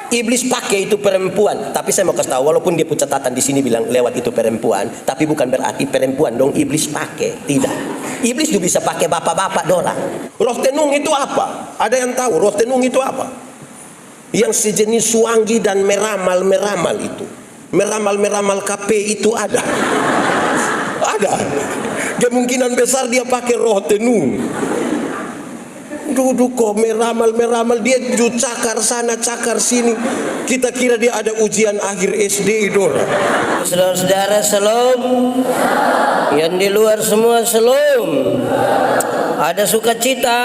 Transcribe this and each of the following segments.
Iblis pakai itu perempuan, tapi saya mau kasih tahu, walaupun dia punya catatan di sini bilang lewat itu perempuan, tapi bukan berarti perempuan dong iblis pakai, tidak. Iblis juga bisa pakai bapak-bapak doang. Roh tenung itu apa? Ada yang tahu roh tenung itu apa? Yang sejenis suanggi dan meramal itu, meramal KP itu ada. Ada. Kemungkinan besar dia pakai roh tenung. Duduk kok meramal dia cakar sana cakar sini, kita kira dia ada ujian akhir SD itu. Saudara-saudara shalom, yang di luar semua shalom. Ada sukacita.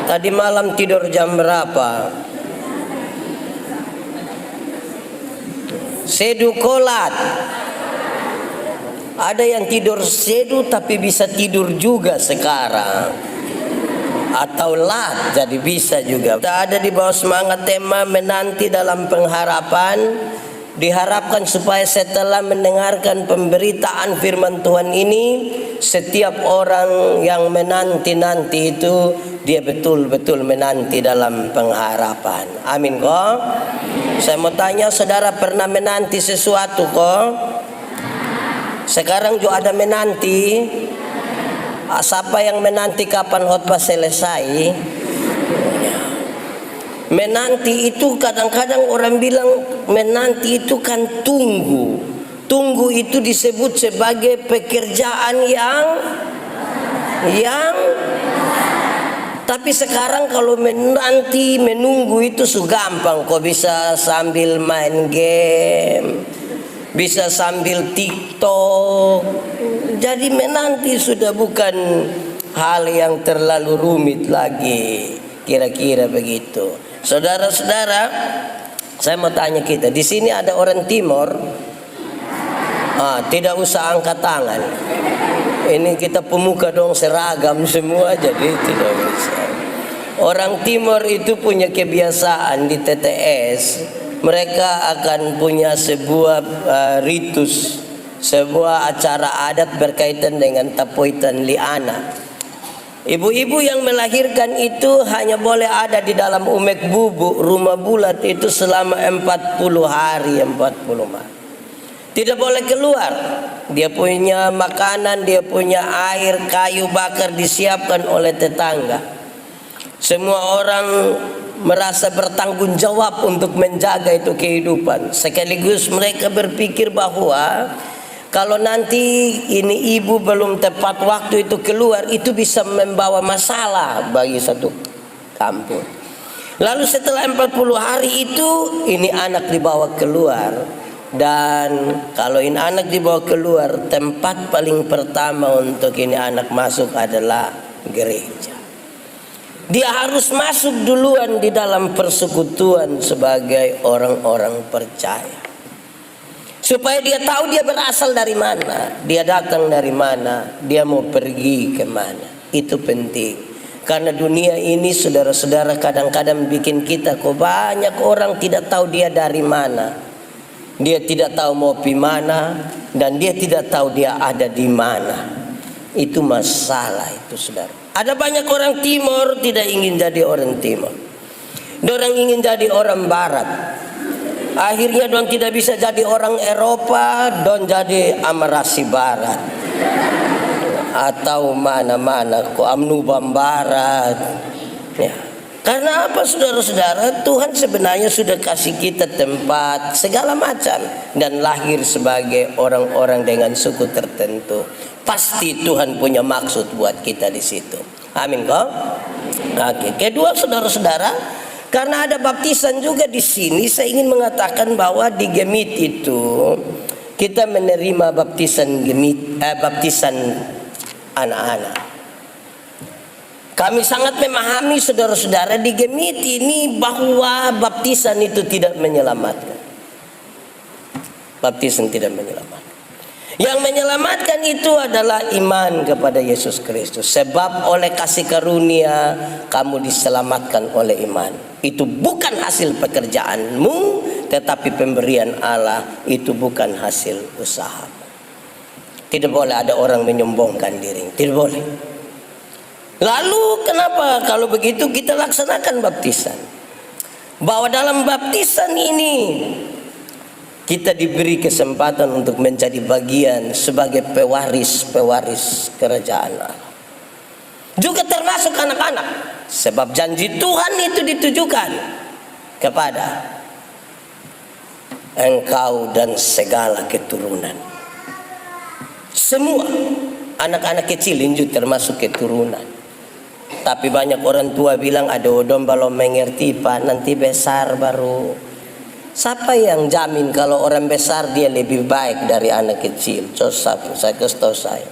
Tadi malam tidur jam berapa? Sedu kolat. Ada yang tidur sedu tapi bisa tidur juga sekarang. Atau lat, jadi bisa juga. Kita ada di bawah semangat tema menanti dalam pengharapan. Diharapkan supaya setelah mendengarkan pemberitaan firman Tuhan ini, setiap orang yang menanti-nanti itu dia betul-betul menanti dalam pengharapan. Amin kok. Saya mau tanya, saudara pernah menanti sesuatu kok? Sekarang juga ada menanti. Siapa yang menanti kapan khotbah selesai? Menanti itu kadang-kadang orang bilang menanti itu kan tunggu. Tunggu itu disebut sebagai pekerjaan yang tapi sekarang kalau menanti menunggu itu gampang kok, bisa sambil main game, bisa sambil TikTok. Jadi menanti sudah bukan hal yang terlalu rumit lagi, kira-kira begitu. Saudara-saudara, saya mau tanya kita, di sini ada orang Timor, tidak usah angkat tangan. Ini kita pemuka dong seragam semua, jadi tidak usah. Orang Timor itu punya kebiasaan di TTS, mereka akan punya sebuah ritus, sebuah acara adat berkaitan dengan tapoitan liana. Ibu-ibu yang melahirkan itu hanya boleh ada di dalam umek bubuk rumah bulat itu selama 40 hari, 40 malam. Tidak boleh keluar. Dia punya makanan, dia punya air, kayu bakar disiapkan oleh tetangga. Semua orang merasa bertanggung jawab untuk menjaga itu kehidupan. Sekaligus mereka berpikir bahwa kalau nanti ini ibu belum tepat waktu itu keluar, itu bisa membawa masalah bagi satu kampung. Lalu setelah 40 hari itu, ini anak dibawa keluar. Dan kalau ini anak dibawa keluar, tempat paling pertama untuk ini anak masuk adalah gereja. Dia harus masuk duluan di dalam persekutuan sebagai orang-orang percaya. Supaya dia tahu dia berasal dari mana, dia datang dari mana, dia mau pergi kemana. Itu penting. Karena dunia ini saudara-saudara kadang-kadang bikin kita kok banyak orang tidak tahu dia dari mana. Dia tidak tahu mau pergi mana, dan dia tidak tahu dia ada di mana. Itu masalah itu saudara. Ada banyak orang Timur tidak ingin jadi orang Timur. Orang ingin jadi orang Barat. Akhirnya don tidak bisa jadi orang Eropa, don jadi Amerasi Barat atau mana-mana, kok Amnubam Barat. Ya. Karena apa saudara-saudara? Tuhan sebenarnya sudah kasih kita tempat segala macam dan lahir sebagai orang-orang dengan suku tertentu. Pasti Tuhan punya maksud buat kita di situ. Amin kok. Oke. Kedua saudara-saudara, karena ada baptisan juga di sini, saya ingin mengatakan bahwa di Gemit itu kita menerima baptisan baptisan anak-anak. Kami sangat memahami saudara-saudara di Gemit ini bahwa baptisan itu tidak menyelamatkan. Baptisan tidak menyelamatkan. Yang menyelamatkan itu adalah iman kepada Yesus Kristus. Sebab oleh kasih karunia kamu diselamatkan oleh iman. Itu bukan hasil pekerjaanmu, tetapi pemberian Allah. Itu bukan hasil usaha. Tidak boleh ada orang menyombongkan diri. Tidak boleh. Lalu kenapa kalau begitu kita laksanakan baptisan? bahwa dalam baptisan ini kita diberi kesempatan untuk menjadi bagian sebagai pewaris kerajaan Allah. Juga termasuk anak-anak, sebab janji Tuhan itu ditujukan kepada engkau dan segala keturunan. Semua anak-anak kecil ini termasuk keturunan. Tapi banyak orang tua bilang, aduh domba belum mengerti Pak, nanti besar baru. Siapa yang jamin kalau orang besar dia lebih baik dari anak kecil? Saya kasih tahu saya.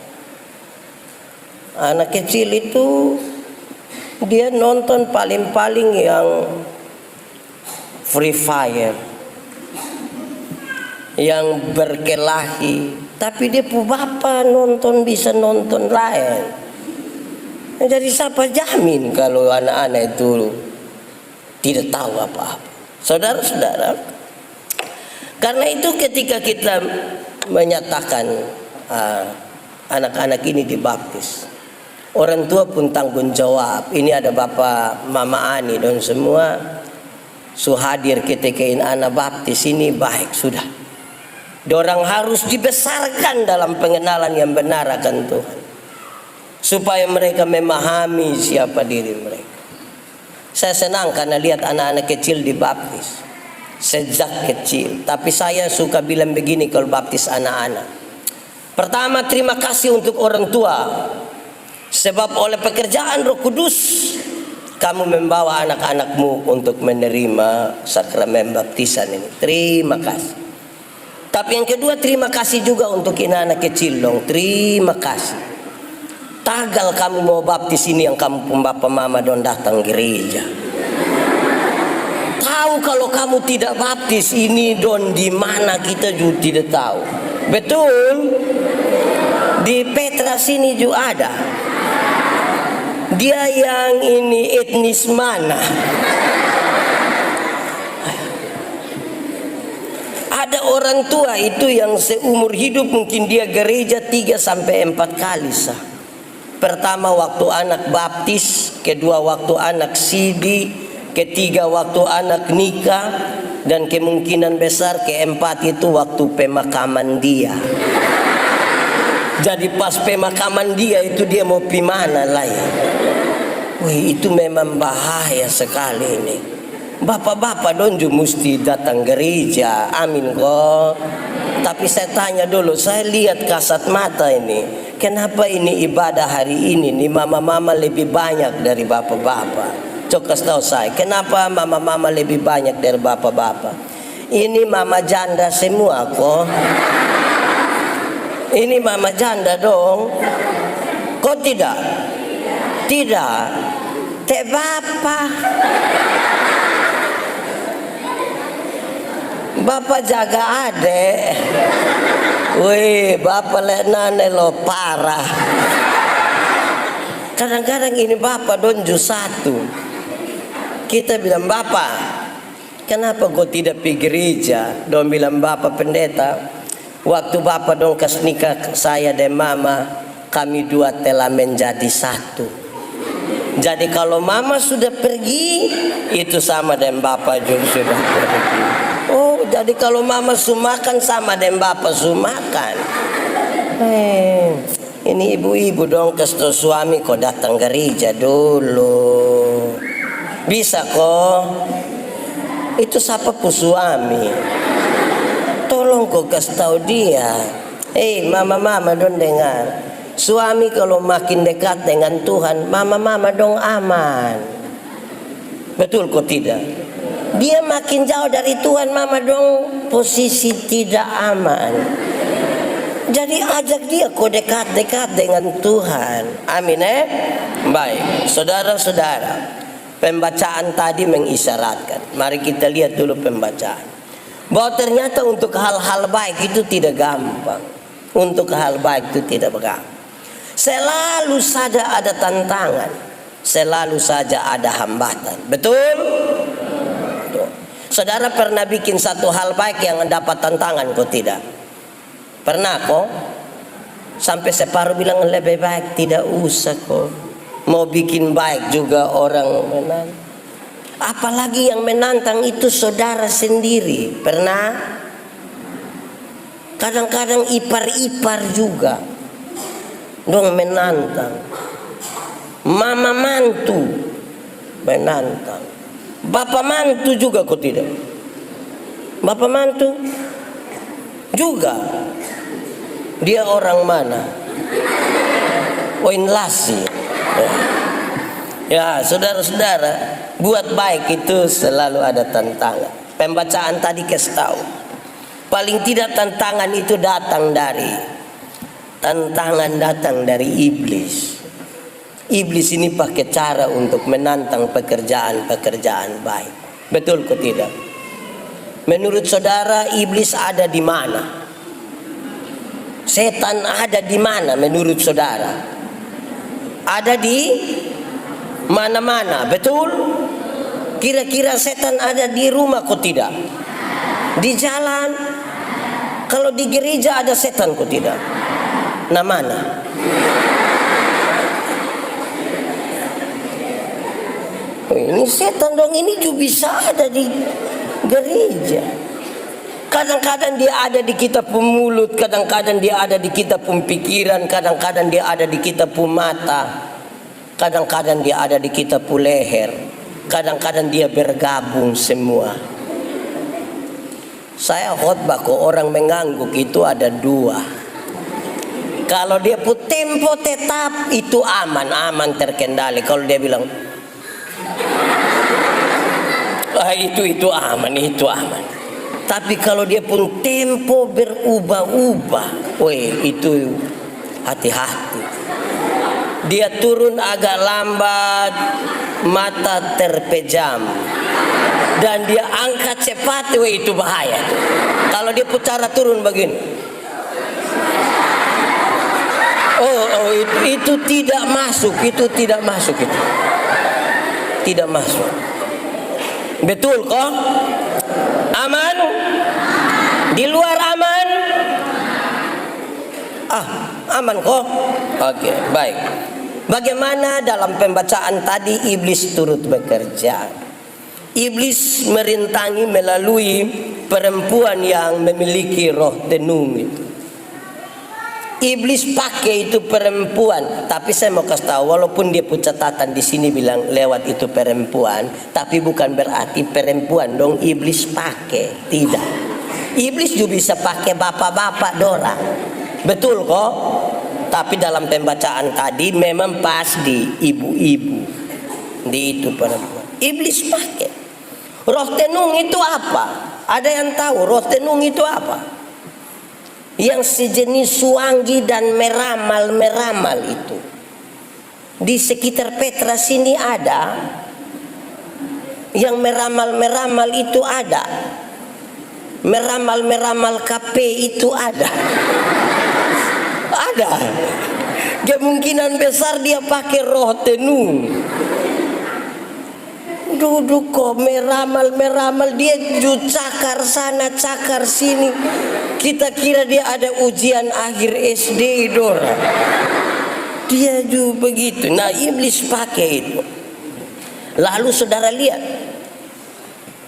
Anak kecil itu dia nonton paling-paling yang Free Fire, yang berkelahi, tapi dia pu bapak nonton bisa nonton lain. Jadi siapa jamin kalau anak-anak itu tidak tahu apa-apa? Saudara-saudara, karena itu ketika kita menyatakan anak-anak ini dibaptis, orang tua pun tanggung jawab. Ini ada Bapak Mama Ani dan semua hadir ketika ini anak baptis ini baik sudah. Dorang harus dibesarkan dalam pengenalan yang benar akan Tuhan, supaya mereka memahami siapa diri mereka. Saya senang karena lihat anak-anak kecil dibaptis sejak kecil. Tapi saya suka bilang begini kalau baptis anak-anak. Pertama, terima kasih untuk orang tua, sebab oleh pekerjaan Roh Kudus kamu membawa anak-anakmu untuk menerima sakramen baptisan ini. Terima kasih. Tapi yang kedua, terima kasih juga untuk anak kecil dong. Terima kasih. Tagal kamu mau baptis ini yang kamu pun bapak mama dong datang gereja. Tahu kalau kamu tidak baptis ini don di mana kita juga tidak tahu. Betul? Di Petra sini juga ada. Dia yang ini etnis mana? Ada orang tua itu yang seumur hidup mungkin dia gereja 3 sampai 4 kali sah. Pertama waktu anak baptis, kedua waktu anak sidi, ketiga waktu anak nikah, dan kemungkinan besar keempat itu waktu pemakaman dia. Jadi pas pemakaman dia itu dia mau pi mana lah ya. Wih, itu memang bahaya sekali ini. Bapak-bapak donju mesti datang gereja, amin kok. Tapi saya tanya dulu, saya lihat kasat mata ini. Kenapa ini ibadah hari ini nih mama-mama lebih banyak dari bapak-bapak? Coba kasih tahu saya, kenapa mama-mama lebih banyak dari bapak-bapak? Ini mama janda semua kok. Ini mama janda dong. Kok tidak? Tidak. Teh bapak. Bapak jaga adek. Wih, bapak lihat nane lo parah. Kadang-kadang ini bapak donju satu. Kita bilang bapak, kenapa kau tidak pergi gereja? Dong bilang bapak pendeta, waktu bapak dong kas nikah saya dan mama, kami dua telah menjadi satu. Jadi kalau mama sudah pergi, itu sama dengan bapak juga sudah pergi. Oh, jadi kalau mama sumakan sama dengan bapak sumakan. Ini ibu-ibu dong kasih suami kok datang gereja dulu. Bisa kok. Itu siapa pun suami. Tolong kok kasih tahu dia. Mama-mama dong dengar. Suami kalau makin dekat dengan Tuhan, mama-mama dong aman. Betul kok tidak? Dia makin jauh dari Tuhan, mama dong posisi tidak aman. Jadi ajak dia kok dekat-dekat dengan Tuhan. Amin Baik, saudara-saudara, pembacaan tadi mengisyaratkan. Mari kita lihat dulu pembacaan. Bahwa ternyata untuk hal-hal baik itu tidak gampang. Untuk hal baik itu tidak gampang. Selalu saja ada tantangan. Selalu saja ada hambatan. Betul? Saudara pernah bikin satu hal baik yang dapat tantangan kok tidak? Pernah kok? Sampai separuh bilang lebih baik tidak usah kok. Mau bikin baik juga orang menang. Apalagi yang menantang itu saudara sendiri. Pernah? Kadang-kadang ipar-ipar juga dong menantang. Mama mantu menantang. Bapak mantu juga kok tidak? Bapak mantu juga. Dia orang mana? Oinlasi. Ya, saudara-saudara, buat baik itu selalu ada tantangan. Pembacaan tadi kasih tahu. Paling tidak tantangan itu datang dari iblis. Iblis ini pakai cara untuk menantang pekerjaan-pekerjaan baik. Betul kok tidak? Menurut saudara, iblis ada di mana? Setan ada di mana menurut saudara? Ada di mana-mana, betul? Kira-kira setan ada di rumah kok tidak? Di jalan? Kalau di gereja ada setan kok tidak? Nah mana? Oh, ini setan dong, ini juga bisa ada di gereja. Kadang-kadang dia ada di kita pun mulut, kadang-kadang dia ada di kita pun pikiran, kadang-kadang dia ada di kita pun mata, kadang-kadang dia ada di kita pun leher, kadang-kadang dia bergabung semua. Saya khotbah kok orang mengangguk itu ada dua. Kalau dia pun tempo tetap itu aman terkendali. Kalau dia bilang itu aman. Tapi kalau dia pun tempo berubah-ubah, itu hati-hati. Dia turun agak lambat, mata terpejam, dan dia angkat cepat, itu bahaya. Kalau dia putar turun begini, itu tidak masuk, tidak masuk. Betul kok? Aman? Di luar aman? Aman kok? Oke, baik. Bagaimana dalam pembacaan tadi iblis turut bekerja? Iblis merintangi melalui perempuan yang memiliki roh tenung itu. Iblis pakai itu perempuan, tapi saya mau kasih tahu, walaupun dia punya catatan di sini bilang lewat itu perempuan, tapi bukan berarti perempuan dong iblis pakai, tidak. Iblis juga bisa pakai bapak-bapak dorang, betul kok? Tapi dalam pembacaan tadi memang pas di ibu-ibu, di itu perempuan. Iblis pakai. Roh tenung itu apa? Ada yang tahu roh tenung itu apa? Yang sejenis suanggi dan meramal itu. Di sekitar Petra sini ada. Yang meramal itu ada. Meramal KP itu ada. Ada. Kemungkinan besar dia pakai roh tenung. Duduk kok meramal dia cakar sana cakar sini. Kita kira dia ada ujian akhir SD Dora. Dia juga begitu. Nah, iblis pakai itu. Lalu saudara lihat,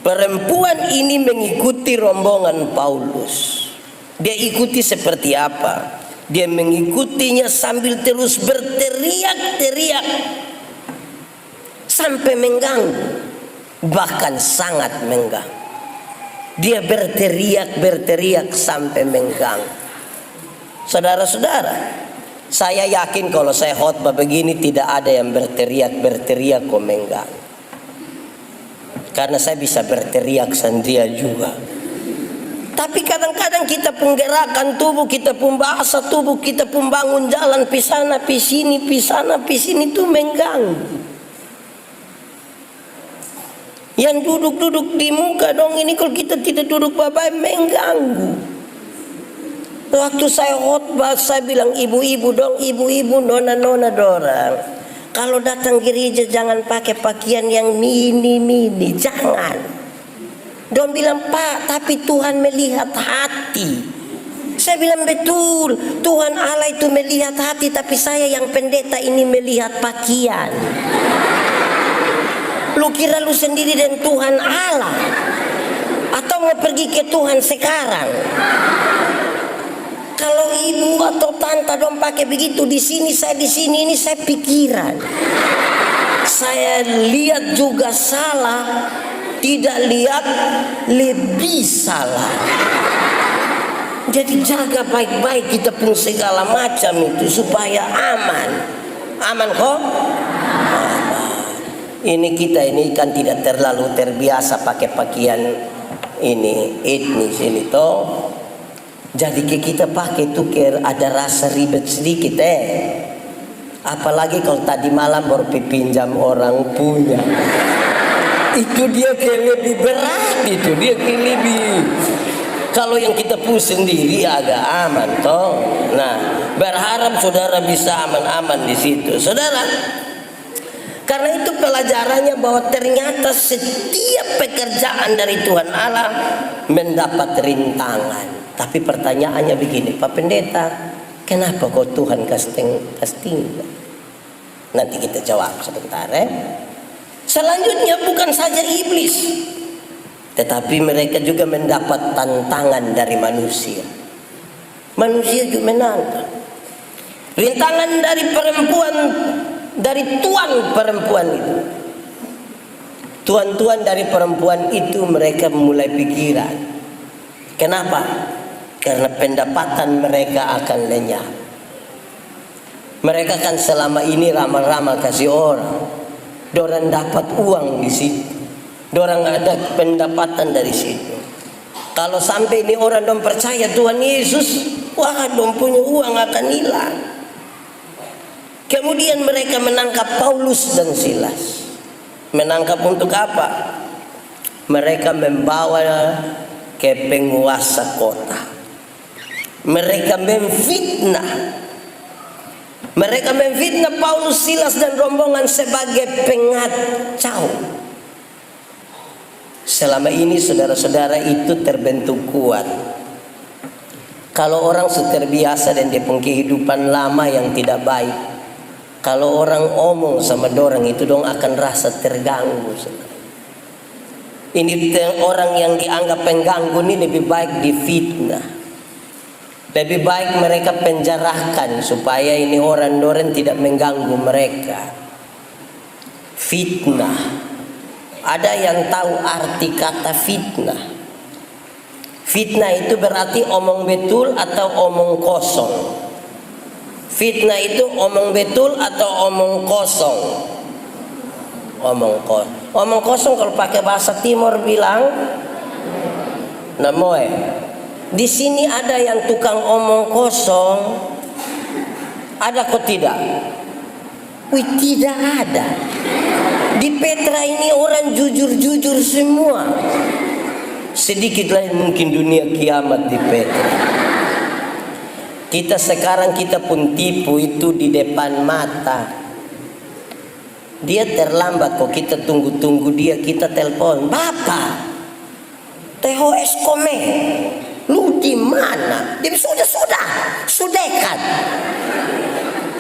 perempuan ini mengikuti rombongan Paulus. Dia ikuti seperti apa? Dia mengikutinya sambil terus berteriak-teriak sampai mengganggu, bahkan sangat mengganggu. Dia berteriak sampai mengganggu. Saudara-saudara, saya yakin kalau saya khotbah begini tidak ada yang berteriak kok mengganggu. Karena saya bisa berteriak sendirian juga. Tapi kadang-kadang kita penggerakan tubuh, kita pun bahasa tubuh, kita pun bangun jalan pisana pisini itu mengganggu. Yang duduk-duduk di muka dong ini kalau kita tidak duduk bapak mengganggu. Waktu saya khotbah saya bilang ibu-ibu dong, ibu-ibu nona-nona dorang. Kalau datang gereja jangan pakai pakaian yang mini, jangan. Dong bilang Pak, tapi Tuhan melihat hati. Saya bilang betul, Tuhan Allah itu melihat hati, tapi saya yang pendeta ini melihat pakaian. Lu kira lu sendiri dan Tuhan Allah? Atau mau pergi ke Tuhan sekarang? Kalau ibu atau tante dong pakai begitu, di sini ini saya pikiran. Saya lihat juga salah, tidak lihat lebih salah. Jadi jaga baik-baik kita pun segala macam itu supaya aman. Aman kok? Ini kita ini kan tidak terlalu terbiasa pakai pakaian ini etnis ini toh. Jadi kita pakai tuh ada rasa ribet sedikit Apalagi kalau tadi malam baru pinjam orang punya. Itu dia lebih berat, itu dia lebih. Kalau yang kita pun sendiri agak aman toh. Nah, berharap saudara bisa aman-aman di situ. Saudara, karena itu pelajarannya bahwa ternyata setiap pekerjaan dari Tuhan Allah mendapat rintangan. Tapi pertanyaannya begini, Pak Pendeta, kenapa kok Tuhan casting? Nanti kita jawab sebentar Selanjutnya bukan saja iblis, tetapi mereka juga mendapat tantangan dari manusia. Manusia juga menantang. Rintangan dari perempuan, dari tuan perempuan itu. Tuan-tuan dari perempuan itu mereka mulai pikiran. Kenapa? Karena pendapatan mereka akan lenyap. Mereka kan selama ini ramal-ramal kasih orang. Dorang dapat uang di situ. Dorang ada pendapatan dari situ. Kalau sampai ini orang dong percaya Tuhan Yesus, wah dong punya uang akan hilang. Kemudian mereka menangkap Paulus dan Silas. Menangkap untuk apa? Mereka membawa ke penguasa kota. Mereka memfitnah. Mereka memfitnah Paulus, Silas dan rombongan sebagai pengacau. Selama ini saudara-saudara itu terbentuk kuat. Kalau orang terbiasa dan dia punya kehidupan lama yang tidak baik, kalau orang omong sama dorang itu dong akan rasa terganggu. Ini orang yang dianggap pengganggu ini lebih baik difitnah. Lebih baik mereka penjarakan supaya ini orang-orang tidak mengganggu mereka. Fitnah. Ada yang tahu arti kata fitnah? Fitnah itu berarti omong betul atau omong kosong. Fitnah itu omong betul atau omong kosong. Omong kosong kalau pakai bahasa Timur bilang namoe. Di sini ada yang tukang omong kosong, ada kok tidak? Wih, tidak ada. Di Petra ini orang jujur-jujur semua. Sedikit lain mungkin dunia kiamat di Petra. Kita sekarang kita pun tipu itu di depan mata. Dia terlambat kok kita tunggu-tunggu dia, kita telepon, Bapak, THS Kome. Lu di mana? Dia sudah dekat.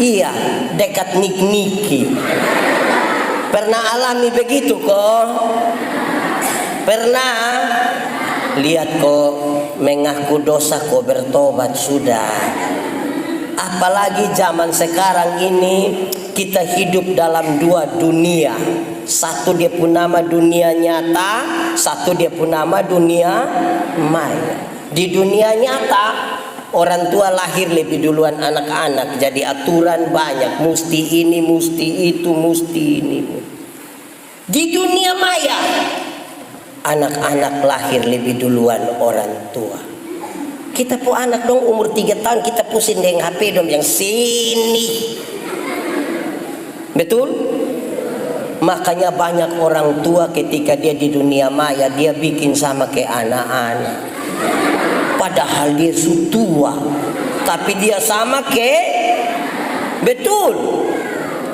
Iya, dekat Niki. Pernah alami begitu kok? Pernah lihat kok mengaku dosa kok bertobat sudah. Apalagi zaman sekarang ini kita hidup dalam dua dunia. Satu dia pun nama dunia nyata, satu dia pun nama dunia maya. Di dunia nyata orang tua lahir lebih duluan anak-anak, jadi aturan banyak, mesti ini, mesti itu, mesti ini. Di dunia maya anak-anak lahir lebih duluan orang tua. Kita pun anak dong umur 3 tahun kita pusing dengan HP dong yang sini. Betul? Makanya banyak orang tua ketika dia di dunia maya dia bikin sama ke anak-anak. Padahal dia sudah tua, tapi dia sama ke betul.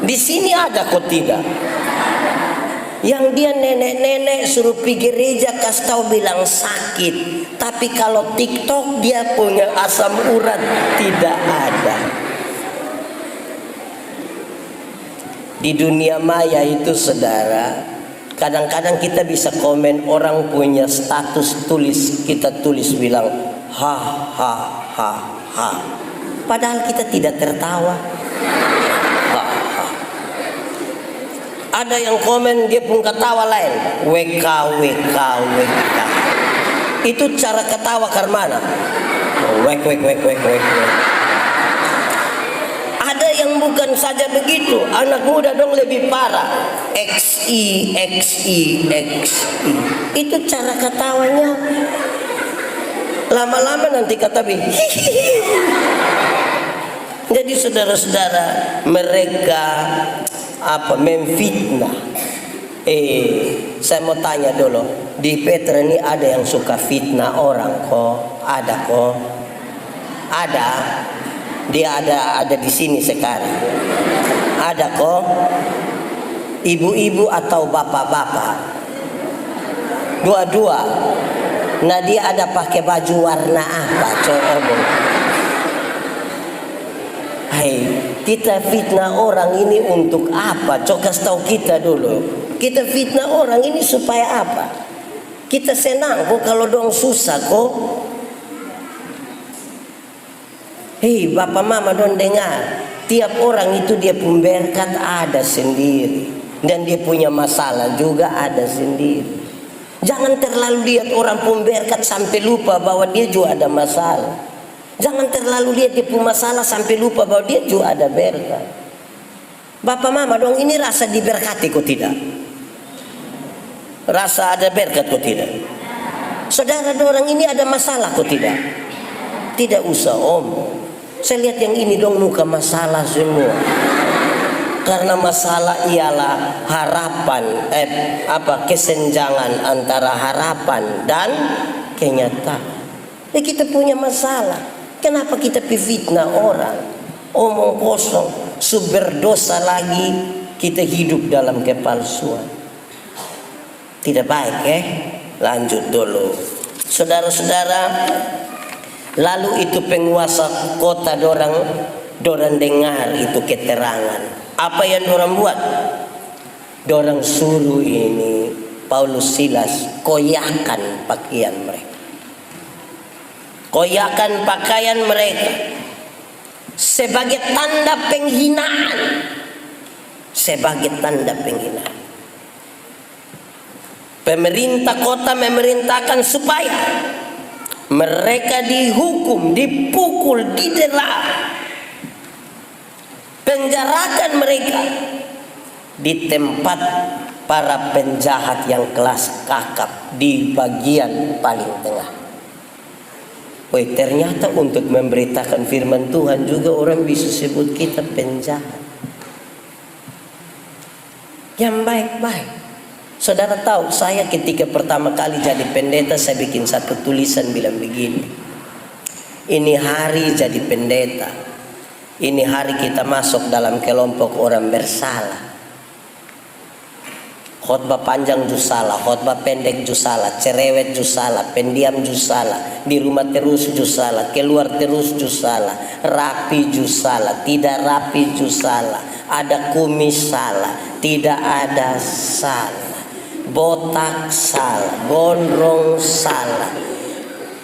Di sini ada kok tidak? Yang dia nenek-nenek suruh pergi gereja kasih tahu bilang sakit, tapi kalau TikTok dia punya asam urat tidak ada. Di dunia maya itu saudara, Kadang-kadang kita bisa komen orang punya status tulis, kita tulis bilang ha ha ha ha. Padahal kita tidak tertawa. Ha, ha. Ada yang komen dia pun ketawa lain. WK WK WK. Itu cara ketawa karmana. Wek wek wek wek wek. Ada yang bukan saja begitu, anak muda dong lebih parah. XI XI XI. Itu cara ketawanya. Lama-lama nanti kata Jadi saudara-saudara, mereka memfitnah. Saya mau tanya dulu, di Petra ini ada yang suka fitnah orang kok? Ada kok? Ada. Dia ada di sini sekarang. Ada kok? Ibu-ibu atau bapak-bapak? Dua-dua. Nah, dia ada pakai baju warna apa? Coba. Hai, kita fitnah orang ini untuk apa? Coba kasih tahu kita dulu. Kita fitnah orang ini supaya apa? Kita senang kok kalau dong susah kok. Hei, bapak mama dong dengar. Tiap orang itu dia pun berkat ada sendiri. Dan dia punya masalah juga ada sendiri. Jangan terlalu lihat orang pun berkat sampai lupa bahwa dia juga ada masalah. Jangan terlalu lihat dia punya masalah sampai lupa bahwa dia juga ada berkat. Bapak mama dong ini rasa diberkati kok tidak? Rasa ada berkat kok tidak? Saudara orang ini ada masalah kok tidak? Tidak usah om. Saya lihat yang ini dong muka masalah semua. Karena masalah ialah harapan, kesenjangan antara harapan dan kenyataan. Kita punya masalah. Kenapa kita fitnah orang? Omong kosong, sumber dosa lagi kita hidup dalam kepalsuan. Tidak baik Lanjut dulu. Saudara-saudara, lalu itu penguasa kota dorang dengar itu keterangan. Apa yang dorang buat? Dorang suruh ini Paulus Silas koyakan pakaian mereka. Koyakan pakaian mereka sebagai tanda penghinaan. Sebagai tanda penghinaan. Pemerintah kota memerintahkan supaya mereka dihukum, dipukul, didera, penjarakan mereka di tempat para penjahat yang kelas kakap di bagian paling tengah. Ternyata untuk memberitakan firman Tuhan juga orang bisa sebut kita penjahat. Yang baik-baik. Saudara tahu, saya ketika pertama kali jadi pendeta, saya bikin satu tulisan bilang begini. Ini hari jadi pendeta. Ini hari kita masuk dalam kelompok orang bersalah. Khotbah panjang jusala, khotbah pendek jusala, cerewet jusala, pendiam jusala, di rumah terus jusala, keluar terus jusala, rapi jusala, tidak rapi jusala, ada kumis salah, tidak ada salah, botak salah, gondrong salah.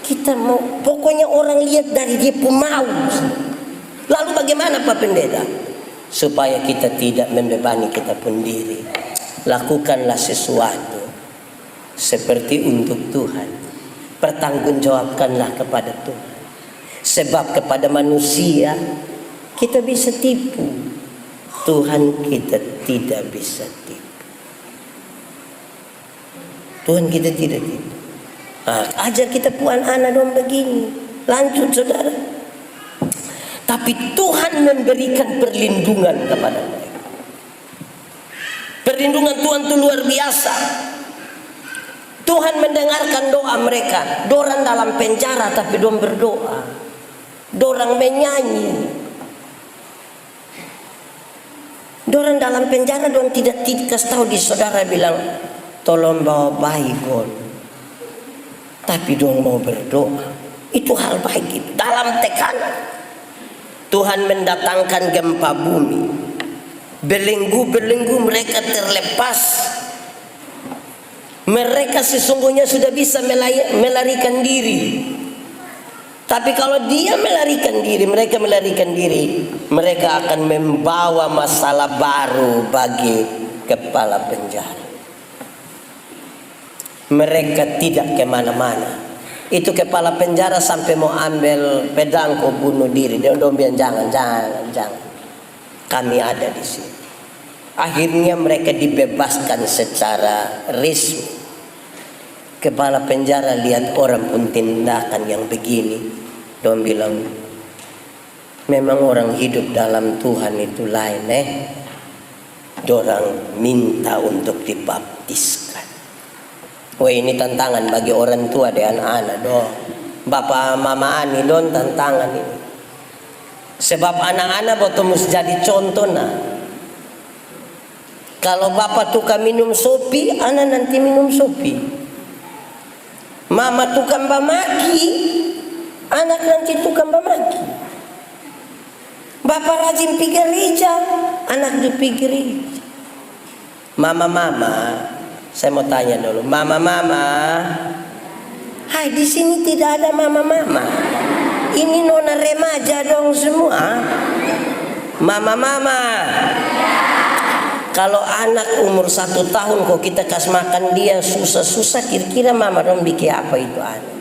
Kita mau, pokoknya orang lihat dari dia pun mau. Lalu bagaimana Pak Pendeta? Supaya kita tidak membebani kita pun diri. Lakukanlah sesuatu seperti untuk Tuhan. Pertanggungjawabkanlah kepada Tuhan. Sebab kepada manusia kita bisa tipu, Tuhan kita tidak bisa tipu. Tuhan kita tidak tipu. Ajar kita puan anak dong begini. Lanjut saudara. Tapi Tuhan memberikan perlindungan kepada mereka. Perlindungan Tuhan itu luar biasa. Tuhan mendengarkan doa mereka. Dorang dalam penjara tapi dorang berdoa. Dorang menyanyi. Dorang dalam penjara dorang tidak kasih tahu di saudara bilang tolong bawa baygon. Tapi dorang mau berdoa. Itu hal baik itu. Dalam tekanan Tuhan mendatangkan gempa bumi. Belenggu-belenggu mereka terlepas. Mereka sesungguhnya sudah bisa melarikan diri. Tapi kalau dia melarikan diri, mereka akan membawa masalah baru bagi kepala penjara. Mereka tidak kemana-mana. Itu kepala penjara sampai mau ambil pedang kau bunuh diri. Dia bilang jangan. Kami ada di sini. Akhirnya mereka dibebaskan secara resmi. Kepala penjara lihat orang pun tindakan yang begini, dia bilang, memang orang hidup dalam Tuhan itu lain Dorang minta untuk dibaptiskan. Wah, ini tantangan bagi orang tua dan anak dong. Bapak mama ani don tantangan ini. Sebab anak-anak betul mesti jadi contoh nah. Kalau bapak tukang minum sopi, anak nanti minum sopi. Mama tukang bamaki, anak nanti tukang bamaki. Bapak rajin pergi gereja, anak juga pergi gereja. Mama, saya mau tanya dulu, mama, hai di sini tidak ada mama. Ini nona remaja dong semua. Mama. Kalau anak umur 1 tahun kok kita kasih makan dia susah-susah, kira-kira mama dong bikin apa itu anak?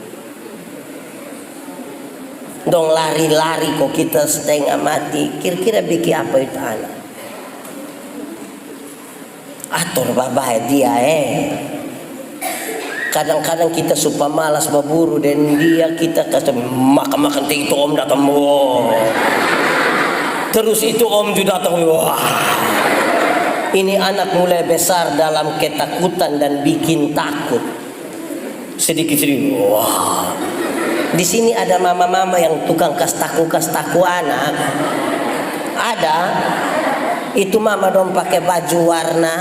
Dong lari-lari kok kita setengah mati, kira-kira bikin apa itu anak? Atur babay dia Kadang-kadang kita suka malas berburu dan dia kita kasih makan itu om datang terus itu om juga datang Ini anak mulai besar dalam ketakutan dan bikin takut. Sedikit-sedikit. Wah. Di sini ada mama-mama yang tukang kastaku anak. Ada. Itu mama dong pakai baju warna.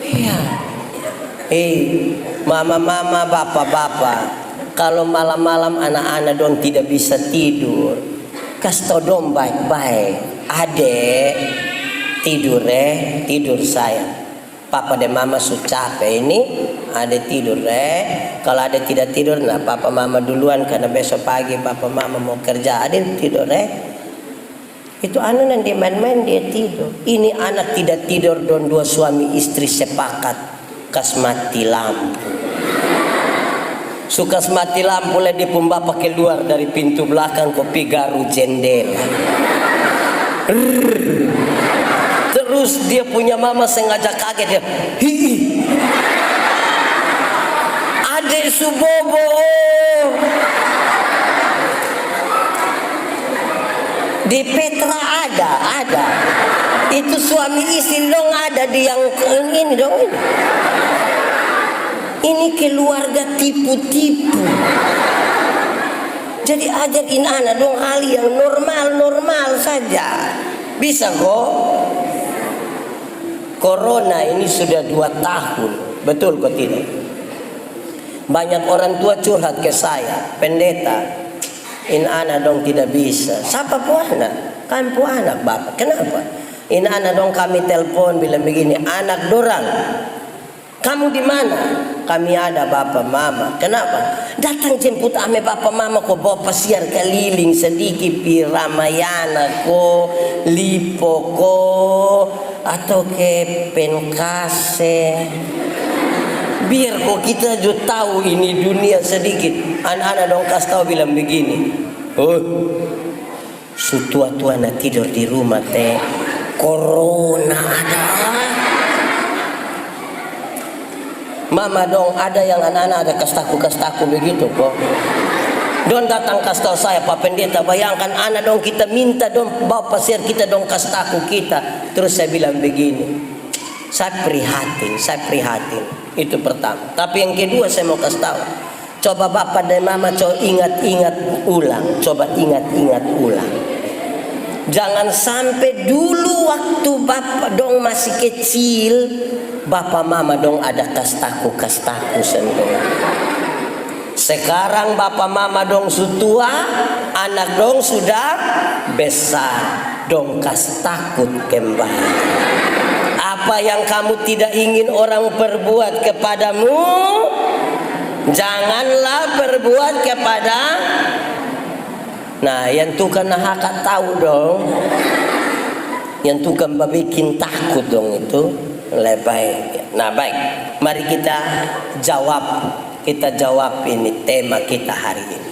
Iya. Mama-mama, bapak-bapak. Kalau malam-malam anak-anak dong tidak bisa tidur. Kasih dong baik-baik. Adek tidur saya. Papa dan mama sudah capek ini. Adek tidur Kalau adek tidak tidur, nah papa mama duluan karena besok pagi papa mama mau kerja. Adek tidur Itu anak nanti main-main dia tidur. Ini anak tidak tidur don dua suami istri sepakat kas mati lampu. Suka mati lampu lah dia pun bapak keluar dari pintu belakang kopi garu jendela. Terus dia punya mama sengaja kaget dia. Adek Subobo. Di Petra ada. Itu suami istri dong ada di yang ini dong. Ini keluarga tipu-tipu. Jadi ajarin anak dong hal yang normal saja. Bisa kok. Corona ini sudah 2 tahun. Betul kok tidak? Banyak orang tua curhat ke saya, pendeta. In anak dong tidak bisa. Siapa pu anak? Kan pu anak bapak. Kenapa? In anak dong kami telepon bilang begini, anak dorang. Kamu di mana? Kami ada bapak mama. Kenapa? Datang jemput ame bapak mama kok bawa pasiar keliling sedikit pi Ramayana ko, Lipo ko, atau ke Penkase. Biar kok kita juga tahu ini dunia sedikit. Anak-anak dong kasih tahu bilang begini. Oh, sutua-tua na tidur di rumah teh. Corona ada. Mama dong ada yang anak-anak ada kastaku begitu kok. Don datang kasih tahu saya Pak Pendeta, bayangkan anak dong kita minta dong bawa pasir kita dong kastaku kita. Terus saya bilang begini, saya prihatin. Itu pertama. Tapi yang kedua saya mau kasih tahu. Coba bapak dan mama coba ingat-ingat ulang. Jangan sampai dulu waktu bapak dong masih kecil, bapak mama dong ada kastaku sentuh. Sekarang bapak mama dong sutua, anak dong sudah besar, dong kas takut kembali. Apa Apa yang kamu tidak ingin orang perbuat kepadamu, janganlah berbuat kepada. Nah, yang tukang nahaka tahu dong. Yang tukang bikin takut dong itu lebay. Nah, baik. Mari kita jawab ini tema kita hari ini.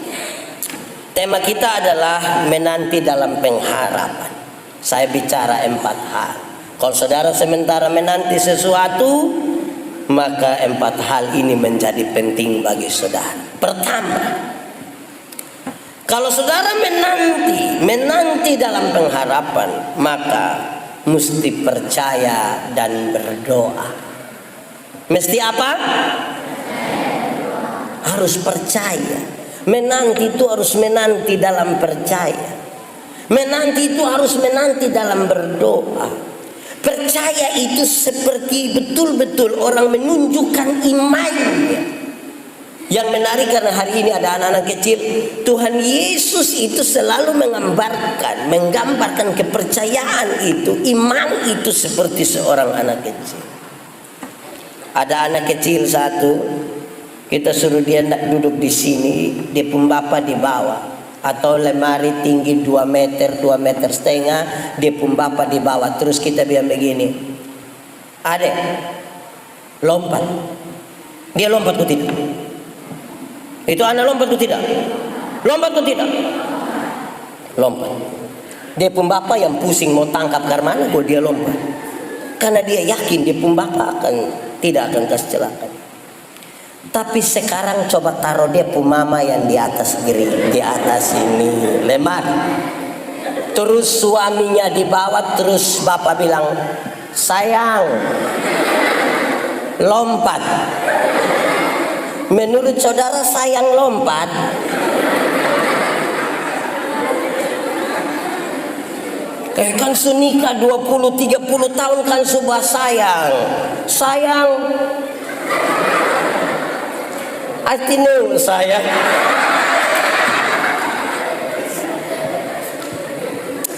Tema kita adalah menanti dalam pengharapan. Saya bicara 4 hal. Kalau saudara sementara menanti sesuatu, maka 4 hal ini menjadi penting bagi saudara. Pertama, kalau saudara menanti dalam pengharapan, maka mesti percaya dan berdoa. Mesti apa? Harus percaya. Menanti itu harus menanti dalam percaya. Menanti itu harus menanti dalam berdoa. Percaya itu seperti betul-betul orang menunjukkan imannya. Yang menarik karena hari ini ada anak-anak kecil, Tuhan Yesus itu selalu menggambarkan kepercayaan itu, iman itu seperti seorang anak kecil. Ada anak kecil satu, kita suruh dia duduk di sini, dia pun bapa di bawah. Atau lemari tinggi 2 meter, 2 meter setengah, dia pun bapa di bawah. Terus kita bilang begini, adek, lompat. Dia lompat atau tidak? Itu anak lompat atau tidak? Lompat atau tidak? Lompat. Dia pun bapa yang pusing mau tangkap ke mana kalau dia lompat. Karena dia yakin dia pun bapa tidak akan kasih celaka. Tapi sekarang coba taruh dia pun mama yang di atas di atas ini lemar. Terus suaminya di bawah, terus bapak bilang, sayang, lompat. Menurut saudara sayang lompat? Kan sunika 20-30 tahun kan sebuah sayang. Sayang. Artinya sayang.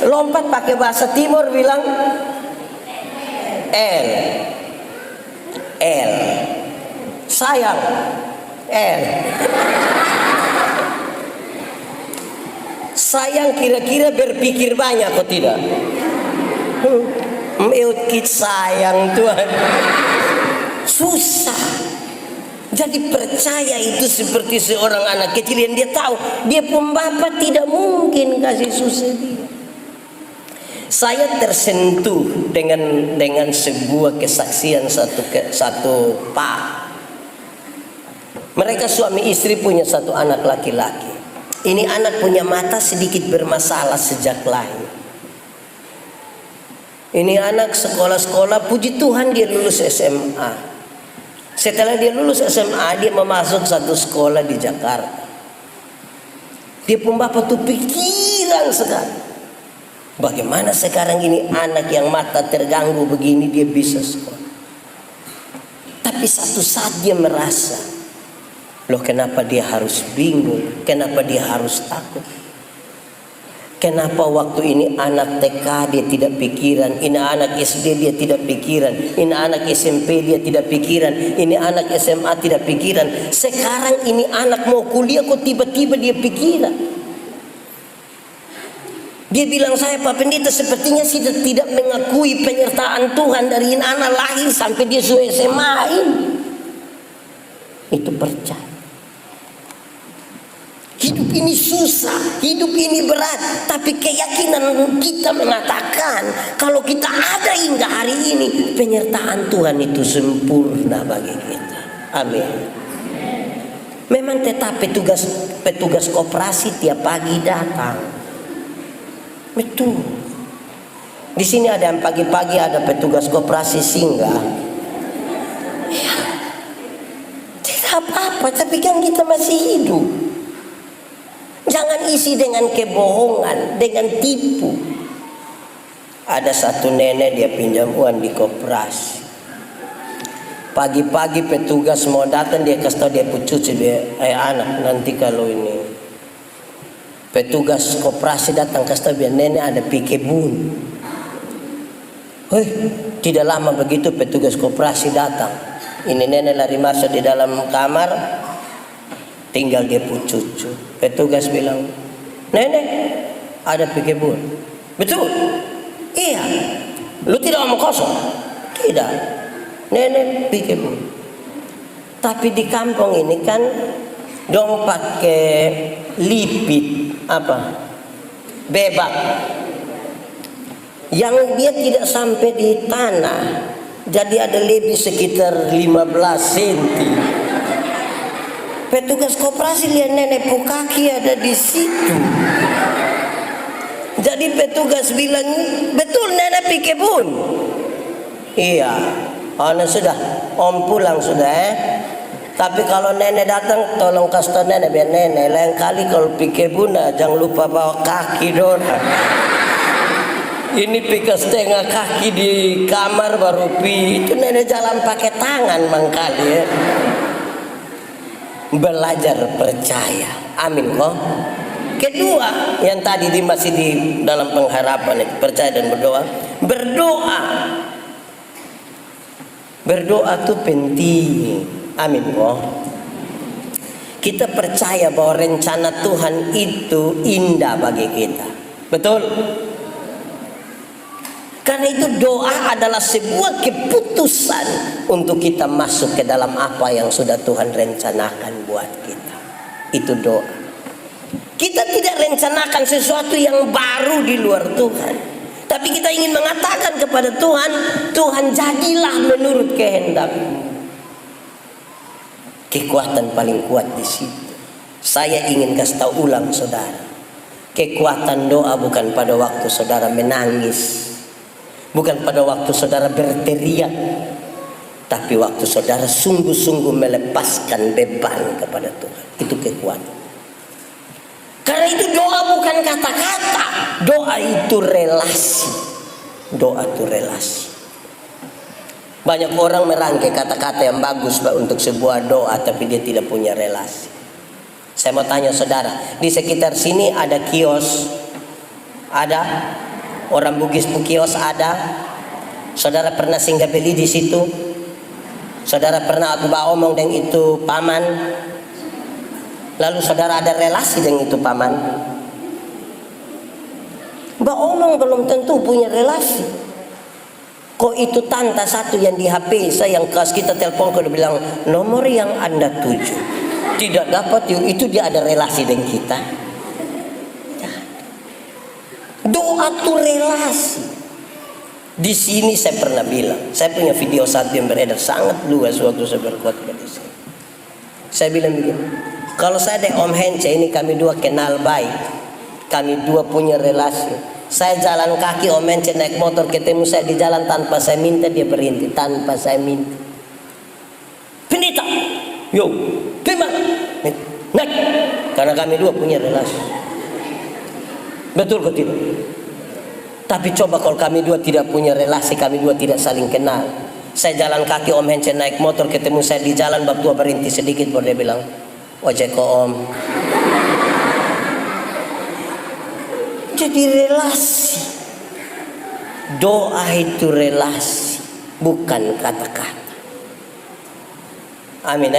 Lompat pakai bahasa timur bilang L. Sayang. L. Sayang kira-kira berpikir banyak atau tidak? Meukit sayang Tuhan. Susah. Jadi percaya itu seperti seorang anak kecil yang dia tahu dia pun bapak tidak mungkin kasih susah dia. Saya tersentuh dengan sebuah kesaksian satu pak. Mereka suami istri punya 1 anak laki-laki. Ini anak punya mata sedikit bermasalah sejak lahir. Ini anak sekolah-sekolah, puji Tuhan dia lulus SMA. Setelah dia lulus SMA, dia memasuk satu sekolah di Jakarta. Dia pun bapak tuh pikiran sekali. Bagaimana sekarang ini anak yang mata terganggu begini dia bisa sekolah. Tapi satu saat dia merasa, loh kenapa dia harus bingung? Kenapa dia harus takut? Kenapa waktu ini anak TK dia tidak pikiran, ini anak SD dia tidak pikiran, ini anak SMP dia tidak pikiran, ini anak SMA tidak pikiran. Sekarang ini anak mau kuliah kok tiba-tiba dia pikiran. Dia bilang, saya Pak Pendeta sepertinya sudah tidak mengakui penyertaan Tuhan dari anak lahir sampai dia sudah SMA ini. Itu percaya. Hidup ini susah, hidup ini berat, tapi keyakinan kita mengatakan kalau kita ada hingga hari ini, penyertaan Tuhan itu sempurna bagi kita. Amin. Memang tetap petugas koperasi tiap pagi datang. Betul. Di sini ada yang pagi-pagi ada petugas koperasi singgah. Ya, tidak apa-apa, tapi kan kita masih hidup. Jangan isi dengan kebohongan, dengan tipu. Ada satu nenek dia pinjam uang di koperasi. Pagi-pagi petugas mau datang dia kasih tahu dia cucu dia, anak nanti kalau ini petugas koperasi datang kasih tahu biar nenek ada pikebun. Hei, tidak lama begitu petugas koperasi datang. Ini nenek lari masuk di dalam kamar, tinggal dia cucu. Petugas bilang, nenek ada pikebun. Betul? Iya. Lu tidak ngomong kosong? Tidak. Nenek pikebun. Tapi di kampung ini kan dong pakai lipit apa? Bebak. Yang dia tidak sampai di tanah, jadi ada lebih sekitar 15 cm. Petugas koperasi lihat nenek kaki ada di situ. Jadi petugas bilang, betul nenek pikebun? Iya. Oh, sudah, om pulang sudah. Tapi kalau nenek datang, tolong kasih tahu nenek biar nenek lain kali kalau pikebun jangan lupa bawa kaki dona. Ini pika setengah kaki di kamar baru itu nenek jalan pakai tangan mangkali ya. Belajar percaya, amin kok. Kedua, yang tadi masih di dalam pengharapan itu, percaya dan berdoa. Berdoa itu penting, amin kok. Kita percaya bahwa rencana Tuhan itu indah bagi kita, betul? Karena itu doa adalah sebuah keputusan untuk kita masuk ke dalam apa yang sudah Tuhan rencanakan buat kita. Itu doa. Kita tidak rencanakan sesuatu yang baru di luar Tuhan. Tapi kita ingin mengatakan kepada Tuhan, Tuhan jadilah menurut kehendak-Mu. Kekuatan paling kuat di situ. Saya ingin kasih tahu ulang saudara. Kekuatan doa bukan pada waktu saudara menangis. Bukan pada waktu saudara berteriak, tapi waktu saudara sungguh-sungguh melepaskan beban kepada Tuhan. Itu kekuatan. Karena itu doa bukan kata-kata, doa itu relasi. Doa itu relasi. Banyak orang merangkai kata-kata yang bagus untuk sebuah doa, tapi dia tidak punya relasi. Saya mau tanya saudara, di sekitar sini ada kios, ada orang Bugis kios ada. Saudara pernah singgah beli di situ? Saudara pernah aku omong dengan itu paman? Lalu saudara ada relasi dengan itu paman? Omong belum tentu punya relasi. Kok itu tanta satu yang di HP saya yang kas kita telepon kau bilang nomor yang Anda tuju tidak dapat, itu dia ada relasi dengan kita. Doa itu relasi. Di sini saya pernah bilang, saya punya video satu yang beredar sangat luas waktu saya berkhotbah di sini. Saya bilang begini, kalau saya dan Om Hence ini kami dua kenal baik, kami dua punya relasi. Saya jalan kaki, Om Hence naik motor ketemu saya di jalan tanpa saya minta dia berhenti, tanpa saya minta. Pendeta, yo, gimana? Naik, karena kami dua punya relasi. Betul kok tidak? Tapi coba kalau kami dua tidak punya relasi, kami dua tidak saling kenal. Saya jalan kaki, Om Hence naik motor ketemu saya di jalan, bab tua berhenti sedikit baru dia bilang, ojek kok Om. Jadi relasi. Doa itu relasi, bukan kata-kata. Amin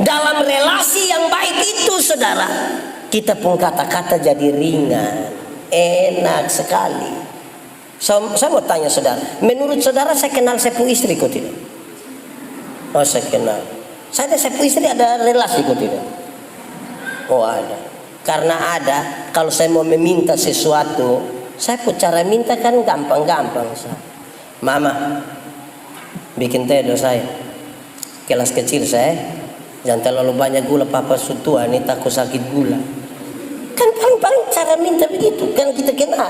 Dalam relasi yang baik itu saudara, kita pun kata-kata jadi ringan, enak sekali. Saya mau tanya saudara, menurut saudara saya kenal sepupu istri kok tidak? Oh saya kenal. Saya dan sepupu istri ada relasi kok tidak? Oh ada. Karena ada, kalau saya mau meminta sesuatu, saya pun cara minta kan gampang-gampang. Mama, bikin teh do saya. Kelas kecil saya, jangan terlalu banyak gula, papa sutua ini takut sakit gula. Kan paling cara minta begitu, kan kita kenal.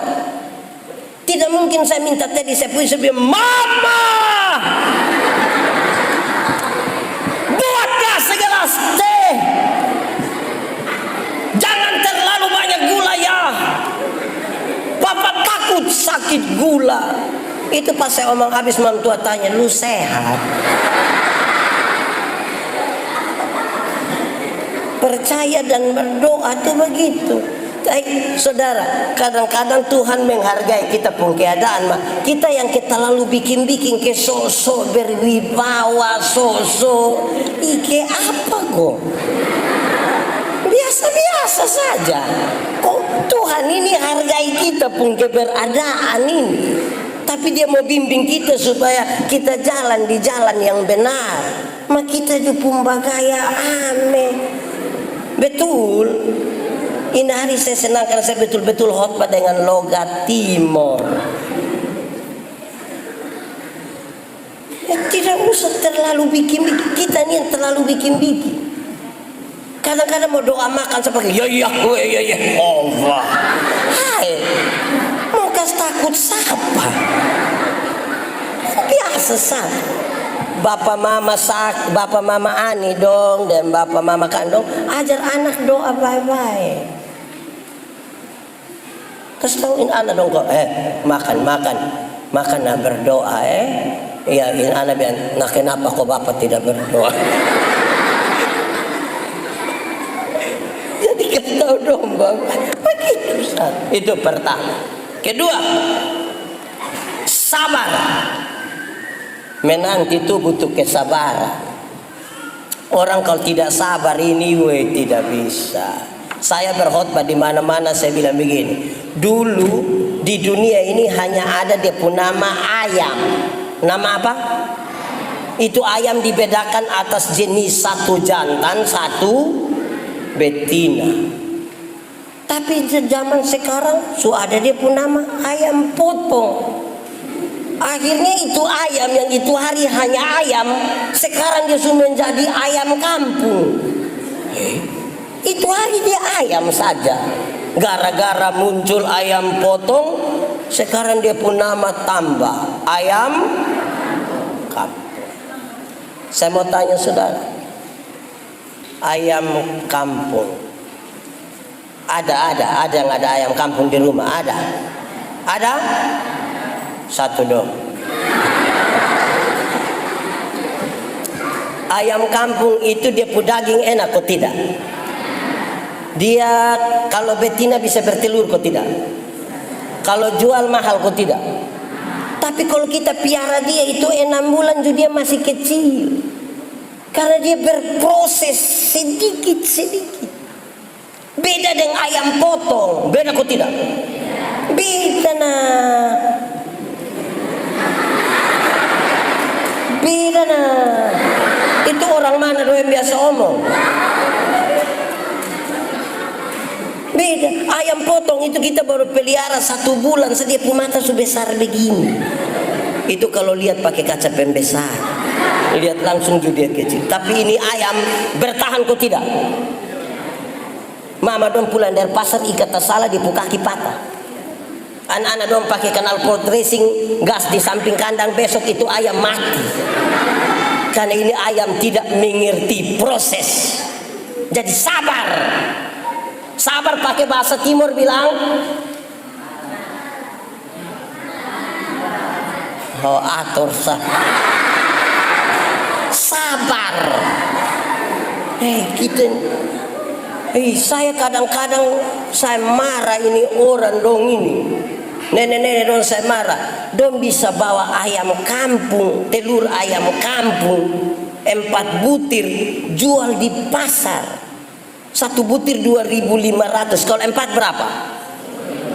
Tidak mungkin saya minta teh di sepupu istri, Mama, buatlah segelas teh. Jangan terlalu banyak gula ya. Papa takut sakit gula. Itu pas saya omong habis, mam tua tanya, lu sehat? Percaya dan berdoa tuh begitu. Saudara, kadang-kadang Tuhan menghargai kita pun keadaan, kita yang kita lalu bikin-bikin ke sosok berwibawa, sosok ike apa kok? Biasa-biasa saja. Kok Tuhan ini hargai kita pun keberadaan ini, tapi dia mau bimbing kita supaya kita jalan di jalan yang benar. Kita juga bagaya aneh. Betul. Ini hari saya senang karena saya betul-betul khotbah dengan logat Timor. Tidak usah terlalu bikin-bikin. Kita ini yang terlalu bikin-bikin. Kadang-kadang mau doa makan seperti ya Allah. Hai, mau kasih takut siapa? Biasa saja. Bapak mama Ani dong dan bapak mama kandung ajar anak doa baik-baik. Kasih tauin anak dong kok makan nah berdoa ya ini anak bilang nah kenapa kok bapak tidak berdoa. Jadi kasih tahu dong bapak begitu. Itu pertama. Kedua, sabar. Menanti itu butuh kesabaran. Orang kalau tidak sabar ini tidak bisa. Saya berkhotbah di mana-mana saya bilang begini. Dulu di dunia ini hanya ada dia pun nama ayam. Nama apa? Itu ayam dibedakan atas jenis satu jantan, satu betina. Tapi zaman sekarang ada dia pun nama ayam potong. Akhirnya itu ayam yang itu hari hanya ayam, sekarang dia sudah menjadi ayam kampung. Itu hari dia ayam saja. Gara-gara muncul ayam potong, sekarang dia pun nama tambah ayam kampung. Saya mau tanya saudara, ayam kampung ada yang ada ayam kampung di rumah? Ada? Satu dong. Ayam kampung itu dia punya daging enak kok tidak? Dia kalau betina bisa bertelur kok tidak? Kalau jual mahal kok tidak? Tapi kalau kita piara dia itu 6 bulan juga dia masih kecil. Karena dia berproses sedikit-sedikit. Beda dengan ayam potong. Beda kok tidak? Beda nah. Beda nah. Itu orang mana doang yang biasa omong? Beda. Ayam potong itu kita baru pelihara 1 bulan saja mata sudah besar begini. Itu kalau lihat pakai kaca pembesar. Lihat langsung juga dia kecil. Tapi ini ayam bertahan kok tidak? Mama dong pulang dari pasar ikat salah di kaki patah. Anak-anak dong pakai kanal pot racing gas di samping kandang, besok itu ayam mati. Karena ini ayam tidak mengerti proses. Jadi sabar. Sabar pakai bahasa Timur bilang atur sabar. Saya kadang-kadang saya marah ini orang dong ini. Nenek-nenek dong saya marah. Dong bisa bawa ayam kampung, telur ayam kampung 4 butir jual di pasar. 1 butir 2.500. Kalau 4 berapa?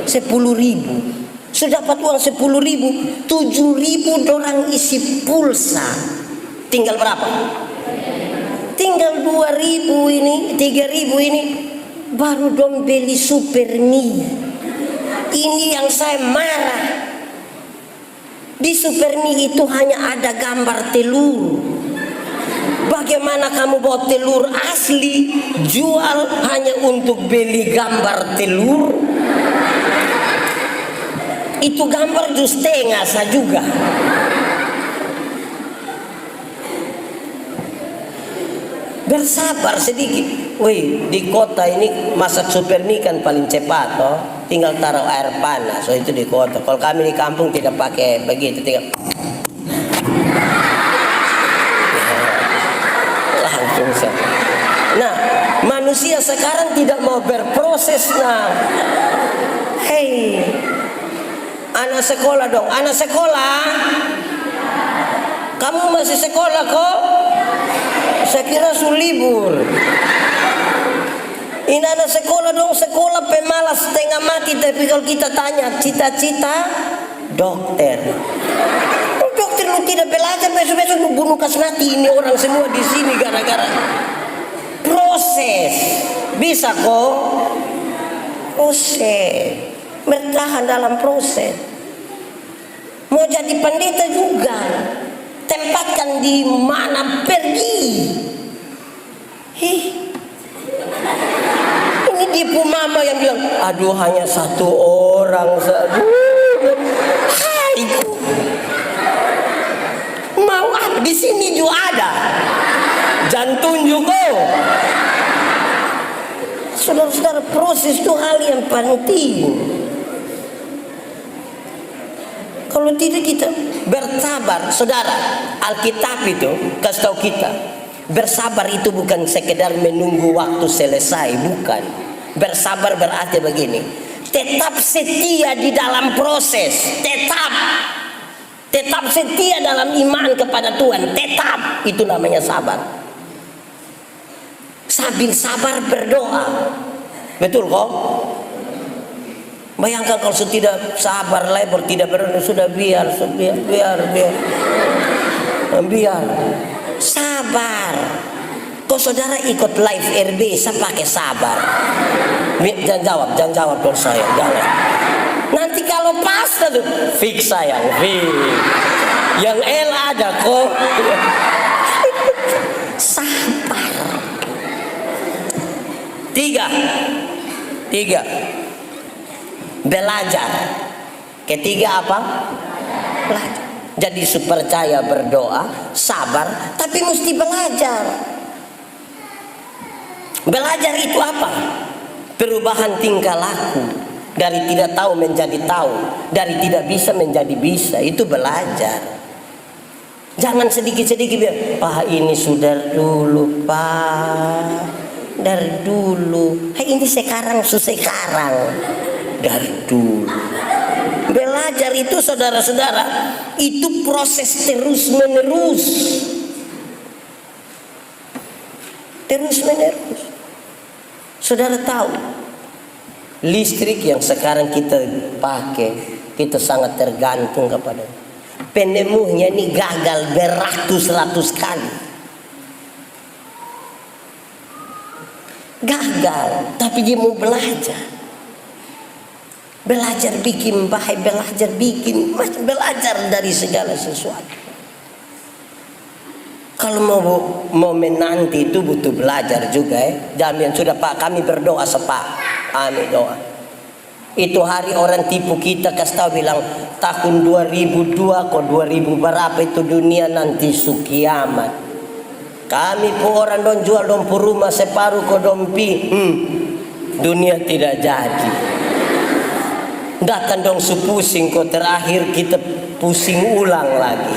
10.000. Sudah dapat uang 10.000, 7.000 dorang isi pulsa. Tinggal berapa? Tinggal 2.000 ini, 3.000 ini baru dong beli super mie. Ini yang saya marah. Di super mie itu hanya ada gambar telur. Bagaimana kamu bawa telur asli jual hanya untuk beli gambar telur? Itu gambar jus setengah saja juga. Bersabar sedikit. Wih, di kota ini masak super mie kan paling cepat toh. Tinggal taruh air panas. So itu di kota. Kalau kami di kampung tidak pakai begitu, tinggal langsung saja. Nah, manusia sekarang tidak mau berproses. Nah, hei, anak sekolah dong, anak sekolah. Kamu masih sekolah kok? Saya kira libur. Ini anak sekolah dong, sekolah pemalas setengah mati. Tapi kalau kita tanya cita-cita dokter, dokter lu tidak belajar, besok-besok lu bunuh kas mati ini orang semua di sini gara-gara proses. Bisa kok? Proses, bertahan dalam proses. Mau jadi pendeta juga, tempatkan di mana pergi. Ini dia pun mama yang bilang, aduh hanya satu orang saja. Hai, mau apa? Di sini juga ada. Jantung juga. Saudara-saudara, proses itu hal yang penting. Kalau tidak kita bersabar, saudara. Alkitab itu kasih tahu kita, bersabar itu bukan sekedar menunggu waktu selesai, bukan. Bersabar berarti begini, tetap setia di dalam proses, tetap setia dalam iman kepada Tuhan, tetap, itu namanya sabar. Sambil sabar berdoa, betul kok? Bayangkan kalau tidak sabar, lebar, tidak berdoa, sudah biar. Sabar. Kok saudara ikut live RB, saya pakai sabar. Jangan jawab dong saya, jangan. Nanti kalau pas tuh, fix sayang, fix. Yang L ada kok. Sabar. Tiga. Belajar. Ketiga apa? Belajar. Jadi percaya, berdoa, sabar, tapi mesti belajar. Belajar itu apa? Perubahan tingkah laku. Dari tidak tahu menjadi tahu, dari tidak bisa menjadi bisa, itu belajar. Jangan sedikit-sedikit bilang, Pak ini sudah dulu Pak, dari dulu. Ini sekarang dari dulu. Belajar itu saudara-saudara, itu proses terus menerus. Saudara tahu, listrik yang sekarang kita pakai, kita sangat tergantung kepada. Penemunya ini gagal beratus-ratus kali. Gagal, tapi dia mau belajar. Belajar bikin baik, belajar dari segala sesuatu. Kalau mau menanti itu butuh belajar juga ya. Jangan sudah Pak, kami berdoa sepak. Amin doa. Itu hari orang tipu kita, kasih tahu bilang tahun 2002 kok 2000 berapa itu dunia nanti kiamat. Kami pun orang don jual don rumah separuh kok dompi. Dunia tidak jadi. Datang dong pusing kok terakhir kita pusing ulang lagi.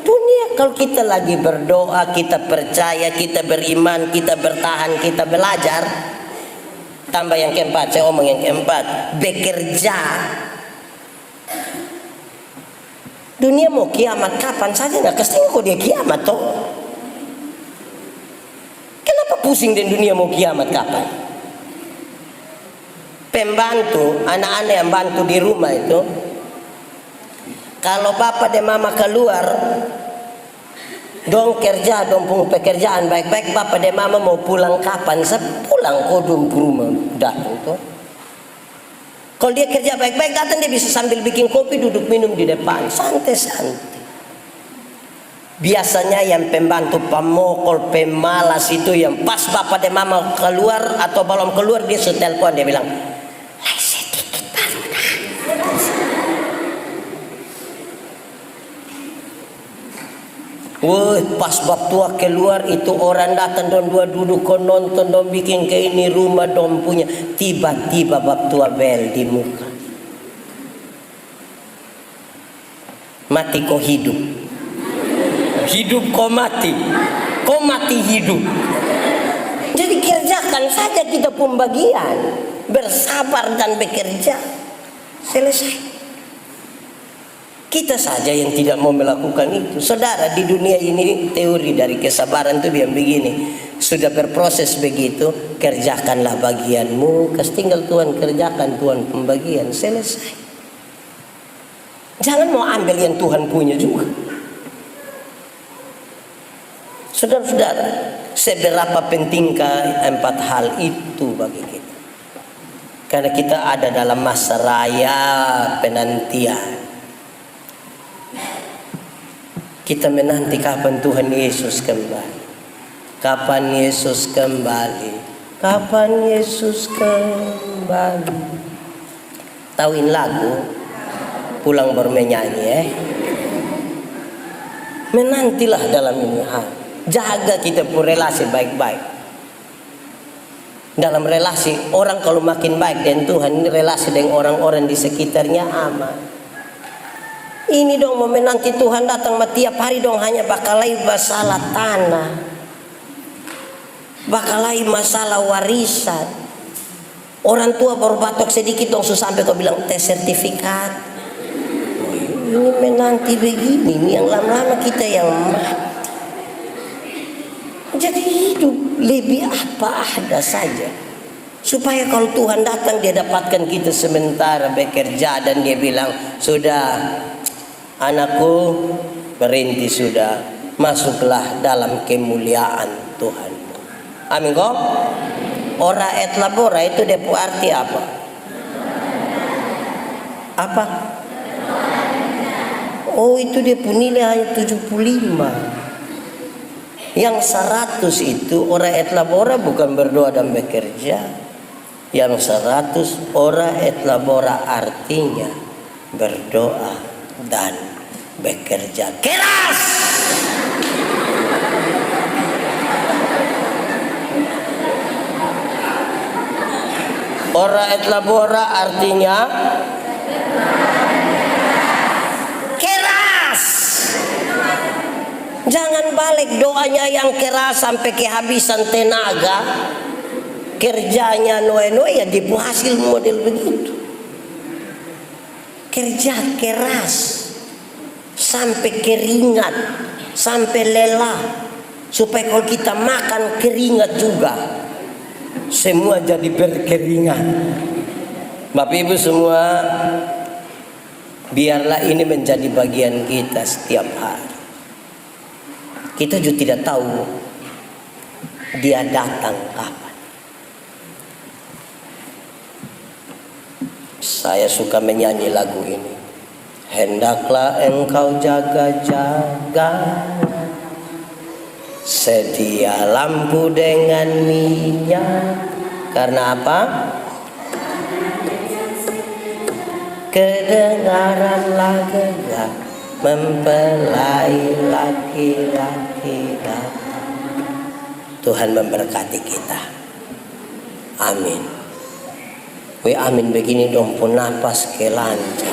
Dunia kalau kita lagi berdoa, kita percaya, kita beriman, kita bertahan, kita belajar. Tambah yang keempat, saya omong yang keempat, bekerja. Dunia mau kiamat kapan saja nggak kesini kok dia kiamat toh. Kenapa pusing dengan dunia mau kiamat kapan? Pembantu, anak-anak yang bantu di rumah itu, kalau bapak dan mama keluar, dong kerja, dong pun pekerjaan baik-baik, bapak dan mama mau pulang kapan? Saya pulang kodum ke rumah, datang tuh. Kalau dia kerja baik-baik datang, dia bisa sambil bikin kopi, duduk minum di depan, santai-santai. Biasanya yang pembantu pemokol, pemalas itu yang pas bapak dan mama keluar atau belum keluar, dia setelpon, dia bilang, sedikit baru dah. Woi, pas bab tua keluar itu orang datang don dua duduk kon nonton don bikin ke ini rumah don punya, tiba-tiba bab tua bel di muka. Mati kok hidup. Hidup kok mati. Kok mati hidup. Jadi kerjakan saja kita pembagian, bersabar dan bekerja, selesai. Kita saja yang tidak mau melakukan itu. Saudara, di dunia ini teori dari kesabaran itu biar begini. Sudah berproses begitu, kerjakanlah bagianmu, tinggal Tuhan kerjakan, Tuhan pembagian, selesai. Jangan mau ambil yang Tuhan punya juga. Saudara-saudara, seberapa pentingkah 4 hal itu bagi kita? Karena kita ada dalam masa raya penantian. Kita menanti kapan Tuhan Yesus kembali. Kapan Yesus kembali? Kapan Yesus kembali? Tauin lagu pulang bernyanyi Menantilah dalam ini. Jaga kita pun relasi baik-baik. Dalam relasi orang kalau makin baik dengan Tuhan, relasi dengan orang-orang di sekitarnya aman. Ini dong mau menanti Tuhan datang tiap hari dong hanya bakalai masalah tanah, bakalai masalah warisan. Orang tua baru batok sedikit dong sampai kau bilang tes sertifikat. Ini menanti begini, ini yang lama-lama kita yang mati. Jadi hidup lebih apa ada saja, supaya kalau Tuhan datang dia dapatkan kita sementara bekerja dan dia bilang sudah. Anakku, berhenti sudah, masuklah dalam kemuliaan Tuhan. Amin kok? Ora et labora itu dia arti apa? Apa? Oh, itu dia nilai hanya 75. Yang 100 itu ora et labora bukan berdoa dan bekerja. Yang 100 ora et labora artinya berdoa dan bekerja keras. Ora et labora artinya keras. Jangan balik doanya yang keras sampai kehabisan tenaga, kerjanya noe-noe ya dihasil model begitu. Kerja keras sampai keringat, sampai lelah, supaya kalau kita makan keringat juga, semua jadi berkeringat. Bapak Ibu semua, biarlah ini menjadi bagian kita setiap hari. Kita juga tidak tahu dia datang kapan. Saya suka menyanyi lagu ini. Hendaklah engkau jaga-jaga, sedia lampu dengan minyak. Karena apa? Kedengaranlah gegap mempelai laki-laki. Tuhan memberkati kita. Amin. Amin begini dong pun napas ke lancar.